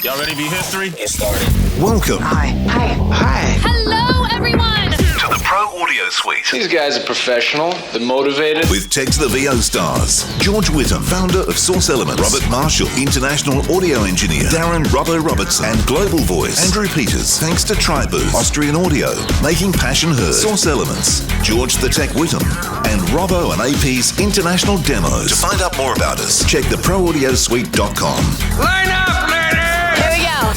Y'all ready to be history? Get started. Welcome. Hi. Hello, everyone. To the Pro Audio Suite. These guys are professional. They're motivated. With Tech to the VO stars. George Whittam, founder of Source Elements. Robert Marshall, international audio engineer. Darren Robbo Robertson. And global voice. Andrew Peters. Thanks to Tribooth. Austrian Audio. Making passion heard. Source Elements. George the Tech Whittam. And Robbo and AP's international demos. To find out more about us, check theproaudiosuite.com. Line up, ladies! Here we go.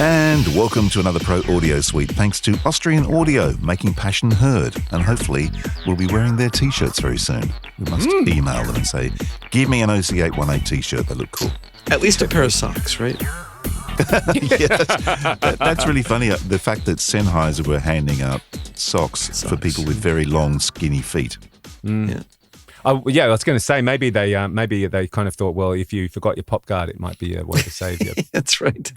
And welcome to another Pro Audio Suite, thanks to Austrian Audio, making passion heard. And hopefully we'll be wearing their T-shirts very soon. We must email them and say, give me an OC818 T-shirt, they look cool. At least a pair of socks, right? That's really funny. The fact that Sennheiser were handing out socks for people with very long, skinny feet. Yeah. Yeah, I was going to say maybe they kind of thought, well, if you forgot your pop guard, it might be a way to save you. That's right.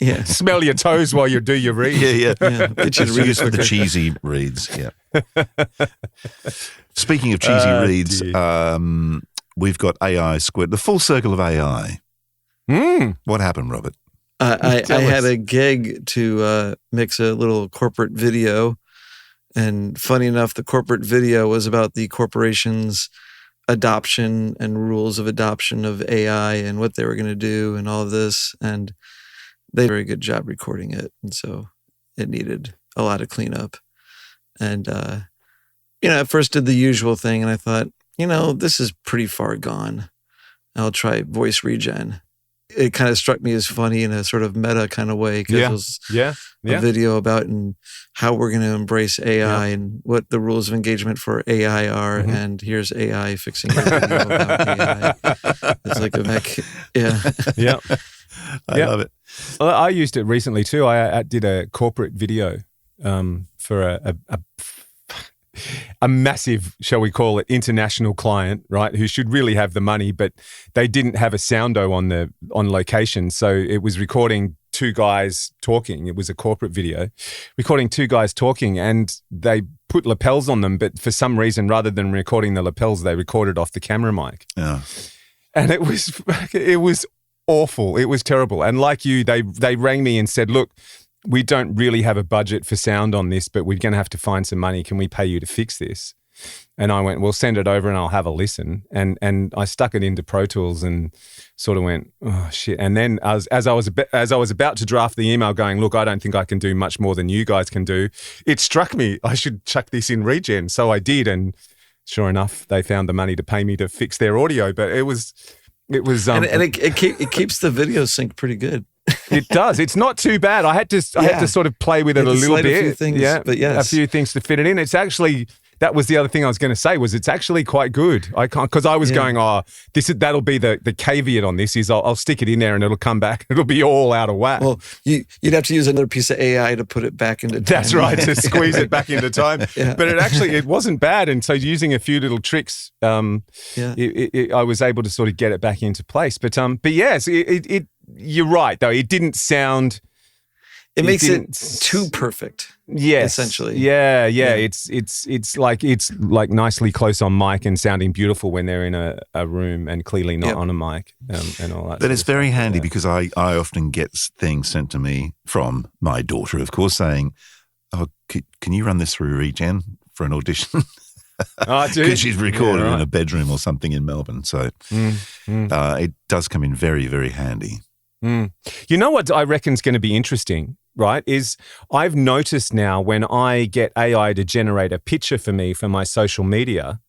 Yeah. Smell your toes while you do your read. Yeah. Get you to read Use for the quicker. cheesy reads. Yeah. Speaking of cheesy reads, we've got AI squared. The full circle of AI. What happened, Robert? I had a gig to mix a little corporate video. And funny enough, the corporate video was about the corporation's adoption and rules of adoption of AI and what they were going to do and all of this. And they did a very good job recording it. And so it needed a lot of cleanup. And, at first did the usual thing. And I thought, this is pretty far gone. I'll try voice regen. It kind of struck me as funny in a sort of meta kind of way because it was a video about and how we're going to embrace AI and what the rules of engagement for AI are. And here's AI fixing your video about AI. It's like a mech. Yeah. I love it. Well, I used it recently too. I did a corporate video for a massive, shall we call it, international client, right? Who should really have the money, but they didn't have a soundo on location, so it was recording two guys talking. It was a corporate video, recording two guys talking, and they put lapels on them. But for some reason, rather than recording the lapels, they recorded off the camera mic. Yeah, and it was awful. It was terrible. And like you, they rang me and said, "Look, we don't really have a budget for sound on this, but we're going to have to find some money. Can we pay you to fix this?" And I went, "Well, send it over and I'll have a listen." And I stuck it into Pro Tools and sort of went, "Oh shit!" And then as I was about to draft the email, going, "Look, I don't think I can do much more than you guys can do," it struck me I should chuck this in ReGen. So I did, and sure enough, they found the money to pay me to fix their audio. But it was, and it keeps the video sync pretty good. It does. It's not too bad. I had to sort of play with it a little bit. A few things, but yes. A few things to fit it in. It's actually, that was the other thing I was going to say, was it's actually quite good. Because I was going, that'll be the caveat on this is I'll stick it in there and it'll come back. It'll be all out of whack. Well, you'd have to use another piece of AI to put it back into time. That's right, to squeeze it back into time. But it wasn't bad. And so using a few little tricks, I was able to sort of get it back into place. But yes, you're right, though. It didn't sound... It makes it too perfect. Yes. Essentially. Yeah. It's like nicely close on mic and sounding beautiful when they're in a room and clearly not on a mic and all that. But it's very handy because I often get things sent to me from my daughter, of course, saying, "Oh, can you run this through ReGen for an audition?" Because she's recorded in a bedroom or something in Melbourne. So it does come in very, very handy. You know what I reckon is going to be interesting, right, is I've noticed now when I get AI to generate a picture for me for my social media,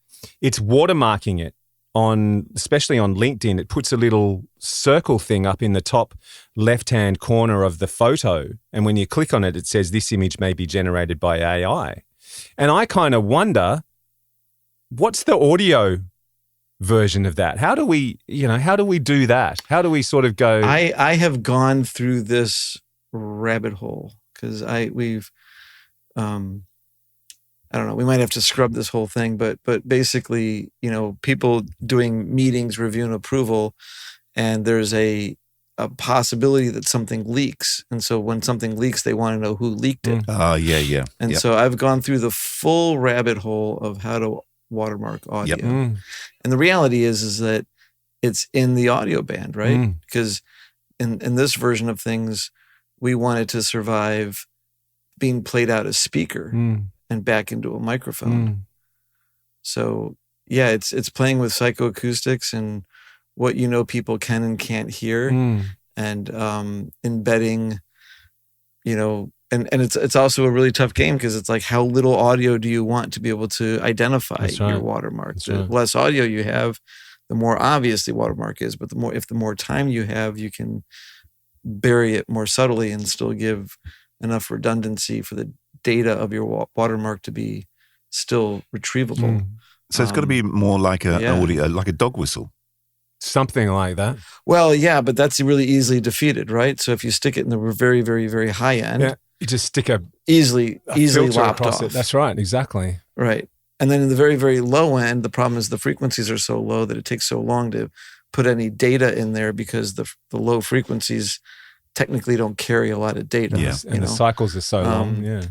it's watermarking it especially on LinkedIn. It puts a little circle thing up in the top left-hand corner of the photo. And when you click on it, it says this image may be generated by AI. And I kind of wonder, what's the audio version of that? How do we do that? How do we sort of go? I have gone through this rabbit hole because we've I don't know, we might have to scrub this whole thing, but basically, people doing meetings, review and approval, and there's a possibility that something leaks. And so when something leaks, they want to know who leaked it. Yeah. And so I've gone through the full rabbit hole of how to watermark audio. And the reality is that it's in the audio band, right? Because in this version of things, we wanted to survive being played out as speaker and back into a microphone. So yeah, it's playing with psychoacoustics and what people can and can't hear, and embedding, and it's also a really tough game because it's like, how little audio do you want to be able to identify your watermark? The less audio you have, the more obvious the watermark is. But the more time you have, you can bury it more subtly and still give enough redundancy for the data of your watermark to be still retrievable. So it's got to be more like audio, like a dog whistle. Something like that. Well, yeah, but that's really easily defeated, right? So if you stick it in the very, very, very high end, you just stick a easily filter lopped across off. it. That's right, exactly. Right. And then in the very, very low end, the problem is the frequencies are so low that it takes so long to put any data in there because the low frequencies technically don't carry a lot of data. Yeah, and the cycles are so long. Yeah.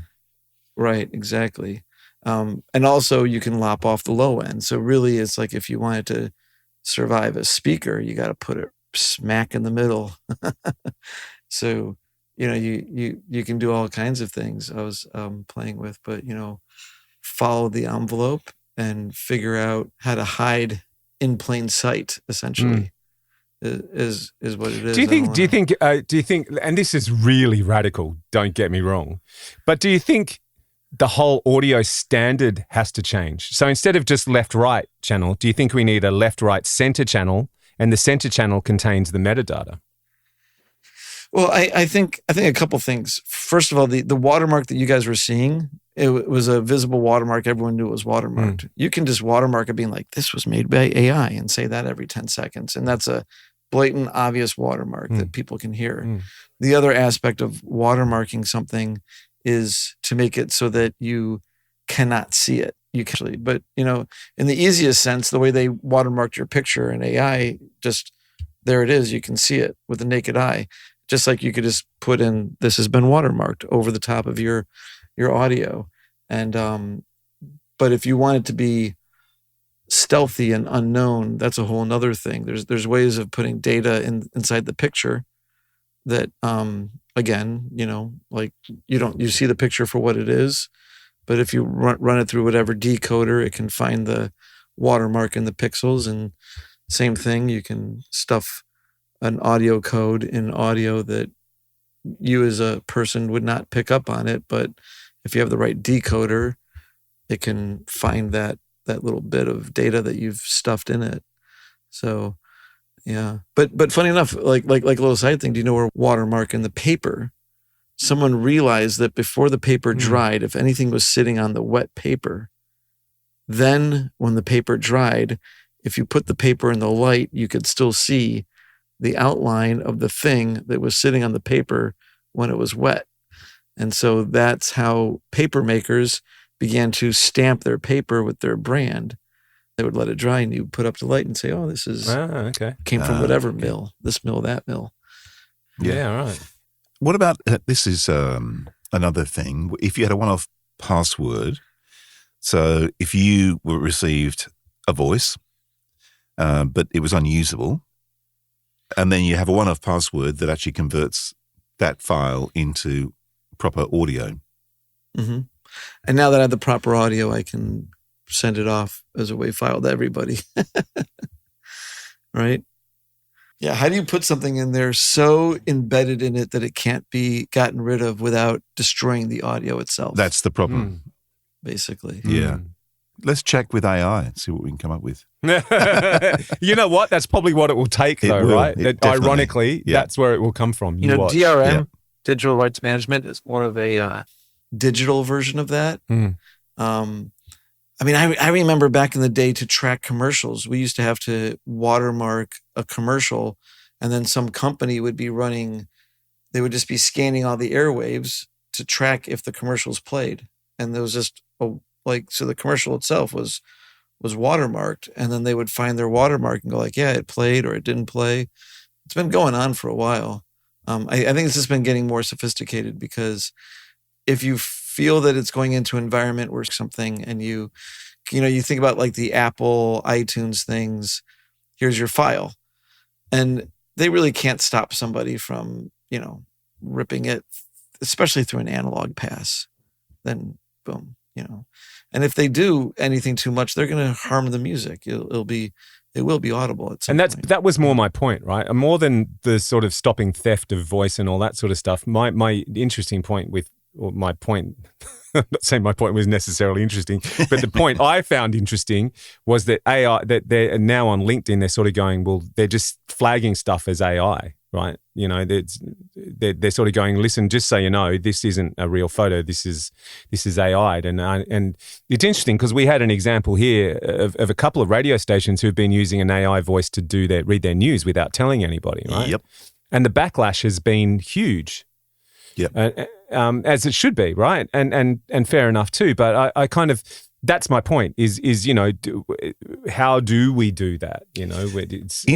Right, exactly. And also you can lop off the low end. So really it's like if you wanted to survive a speaker, you got to put it smack in the middle. So, you can do all kinds of things I was playing with, but, follow the envelope and figure out how to hide in plain sight, essentially, is what it is. Do you think, and this is really radical, don't get me wrong, but do you think the whole audio standard has to change? So instead of just left-right channel, do you think we need a left-right-center channel, and the center channel contains the metadata? Well, I think a couple things. First of all, the watermark that you guys were seeing, it was a visible watermark. Everyone knew it was watermarked. You can just watermark it being like, this was made by AI, and say that every 10 seconds. And that's a blatant, obvious watermark that people can hear. The other aspect of watermarking something is to make it so that you cannot see it. You can actually, but in the easiest sense, the way they watermarked your picture in AI, just there it is. You can see it with the naked eye, just like you could just put in, this has been watermarked over the top of your audio. And but if you want it to be stealthy and unknown, that's a whole nother thing. There's ways of putting data inside the picture that again, like you see the picture for what it is, but if you run it through whatever decoder, it can find the watermark in the pixels. And same thing, you can stuff an audio code in audio that you as a person would not pick up on it, but if you have the right decoder, it can find that little bit of data that you've stuffed in it. So yeah, but funny enough, like a little side thing, do you know where watermark in the paper? Someone realized that before the paper dried, if anything was sitting on the wet paper, then when the paper dried, if you put the paper in the light, you could still see the outline of the thing that was sitting on the paper when it was wet. And so that's how paper makers began to stamp their paper with their brand. They would let it dry, and you put up the light and say, "Oh, this is came from whatever mill, this mill, that mill." Yeah, all right. What about this? Is another thing. If you had a one-off password, so if you received a voice, but it was unusable, and then you have a one-off password that actually converts that file into proper audio. Mm-hmm. And now that I have the proper audio, I can send it off as a WAV file to everybody. Right? Yeah. How do you put something in there so embedded in it that it can't be gotten rid of without destroying the audio itself? That's the problem. Basically. Yeah. Let's check with AI and see what we can come up with. You know what? That's probably what it will take, though, right? Ironically, that's where it will come from. DRM, digital rights management, is more of a digital version of that. I mean, I remember back in the day, to track commercials, we used to have to watermark a commercial, and then some company would be they would just be scanning all the airwaves to track if the commercial's played. And there was just so the commercial itself was watermarked, and then they would find their watermark and go like, yeah, it played or it didn't play. It's been going on for a while. I think it's just been getting more sophisticated, because if you feel that it's going into an environment where something, and you think about like the Apple iTunes things, here's your file. And they really can't stop somebody from, ripping it, especially through an analog pass. Then boom, And if they do anything too much, they're going to harm the music. It will be audible at some point. That was more my point, right? And more than the sort of stopping theft of voice and all that sort of stuff. My interesting point my point, I'm not saying my point was necessarily interesting, but the point I found interesting was that AI, that they're now on LinkedIn, they're sort of going, well, they're just flagging stuff as AI, right? They're sort of going, listen, just so you know, this isn't a real photo. This is AI'd. And it's interesting because we had an example here of a couple of radio stations who've been using an AI voice to read their news without telling anybody, right? Yep. And the backlash has been huge. Yep. As it should be, right? And fair enough too. But I kind of, that's my point is how do we do that? And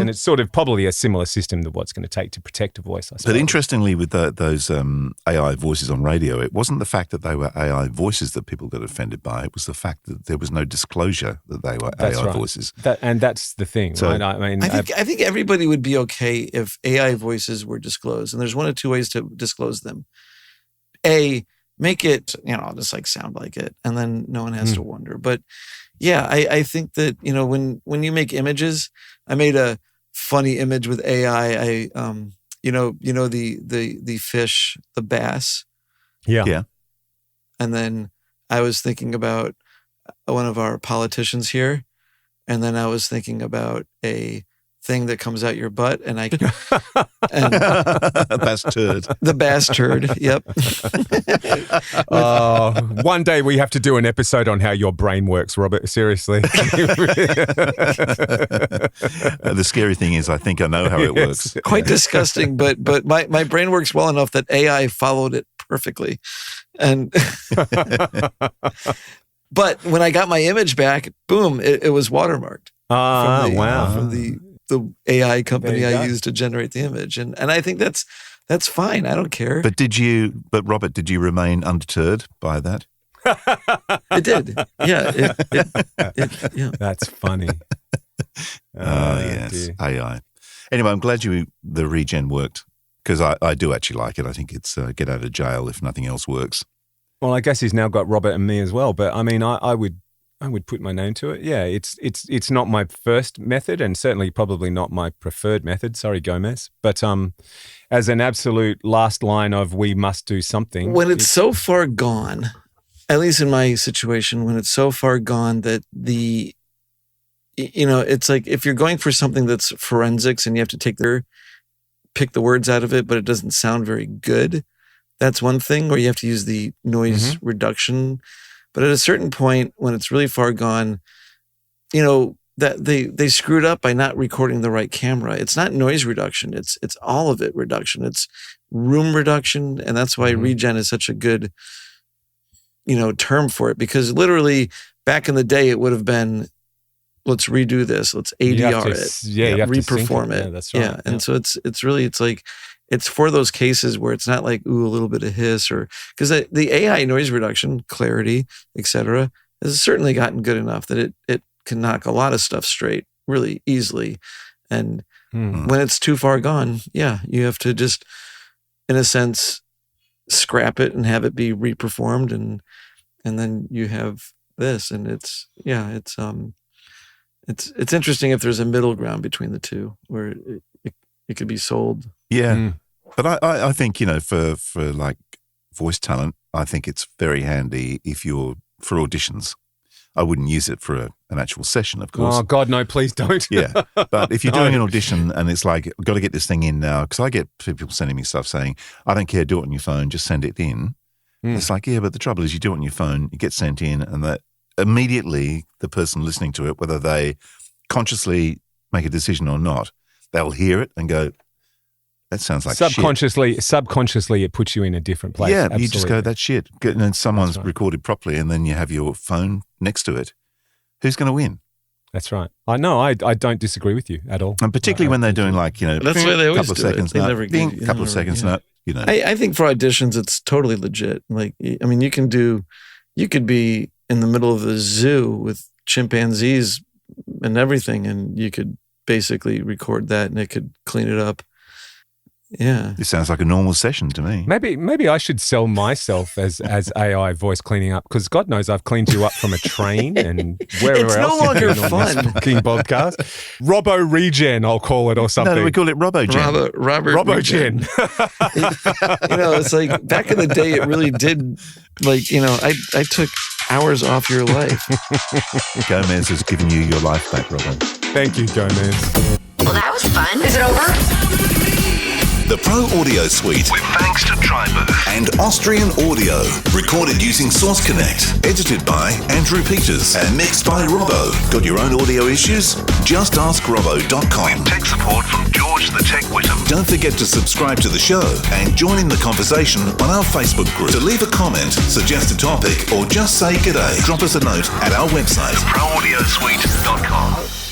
it's sort of probably a similar system to what's going to take to protect a voice, I suppose. But interestingly, with those AI voices on radio, it wasn't the fact that they were AI voices that people got offended by. It was the fact that there was no disclosure that they were AI voices. And that's the thing, right? I mean, I think everybody would be okay if AI voices were disclosed. And there's one of two ways to disclose them. A, make it, just like sound like it, and then no one has to wonder. But yeah, I think that, when you make images, I made a funny image with AI. The fish, the bass. Yeah. And then I was thinking about one of our politicians here, and then I was thinking about a thing that comes out your butt, and bass turd. The bass turd. Yep. One day we have to do an episode on how your brain works, Robert. Seriously. The scary thing is, I think I know how it works. Quite disgusting, but my brain works well enough that AI followed it perfectly, and. But when I got my image back, boom, it was watermarked. Wow. From the AI company I used to generate the image. And I think that's fine. I don't care. But Robert, did you remain undeterred by that? It did. Yeah. Yeah. That's funny. Yes. Dear. AI. Anyway, I'm glad the ReGen worked, because I do actually like it. I think it's get out of jail if nothing else works. Well, I guess he's now got Robert and me as well. But I mean, I would put my name to it. Yeah, it's not my first method, and certainly probably not my preferred method. Sorry, Gomez. But as an absolute last line of we must do something. When it's so far gone, at least in my situation, when it's so far gone that it's like if you're going for something that's forensics and you have to pick the words out of it, but it doesn't sound very good. That's one thing, or you have to use the noise reduction. But at a certain point, when it's really far gone, that they screwed up by not recording the right camera. It's not noise reduction. It's all of it reduction. It's room reduction. And that's why ReGen is such a good, term for it. Because literally back in the day, it would have been, let's redo this. Let's ADR it. You have to reperform sync it. Yeah, that's right. Yeah. And so it's like, it's for those cases where it's not like, ooh, a little bit of hiss, or because the AI noise reduction, clarity, etc., has certainly gotten good enough that it can knock a lot of stuff straight really easily. And when it's too far gone, you have to just, in a sense, scrap it and have it be reperformed, and then you have this, and it's interesting if there's a middle ground between the two where it could be sold. Yeah. But I think, for like voice talent, I think it's very handy for auditions. I wouldn't use it for an actual session, of course. Oh, God, no, please don't. Yeah. But if you're doing an audition and it's like, I've got to get this thing in now, because I get people sending me stuff saying, I don't care, do it on your phone, just send it in. It's like, yeah, but the trouble is you do it on your phone, it gets sent in, and that immediately the person listening to it, whether they consciously make a decision or not, they'll hear it and go, that sounds like subconsciously, shit. Subconsciously, it puts you in a different place. Yeah, Absolutely. you just go, that's shit. And then someone's recorded properly, and then you have your phone next to it. Who's going to win? That's right. I know. I don't disagree with you at all. And particularly when they're doing like, that's why they always couple of do seconds, it. They never give couple of seconds, no. I think for auditions, it's totally legit. Like, I mean, you could be in the middle of the zoo with chimpanzees and everything, and you could basically record that, and it could clean it up. Yeah. This sounds like a normal session to me. Maybe I should sell myself as AI voice cleaning up, because God knows I've cleaned you up from a train and wherever It's else no you've been longer on fun. this fucking podcast. Robbo ReGen, I'll call it, or something. No, we call it RoboGen. Robert RoboGen. It's like back in the day, it really did. Like, I took hours off your life. Gomez has given you your life back, Robbo. Thank you, Gomez. Well, that was fun. Is it over? The Pro Audio Suite, with thanks to Tribooth and Austrian Audio. Recorded using Source Connect. Edited by Andrew Peters and mixed by Robbo. Got your own audio issues? Just ask Robbo.com. With tech support from George the Tech Whittam. Don't forget to subscribe to the show and join in the conversation on our Facebook group. To leave a comment, suggest a topic, or just say g'day, drop us a note at our website, proaudiosuite.com.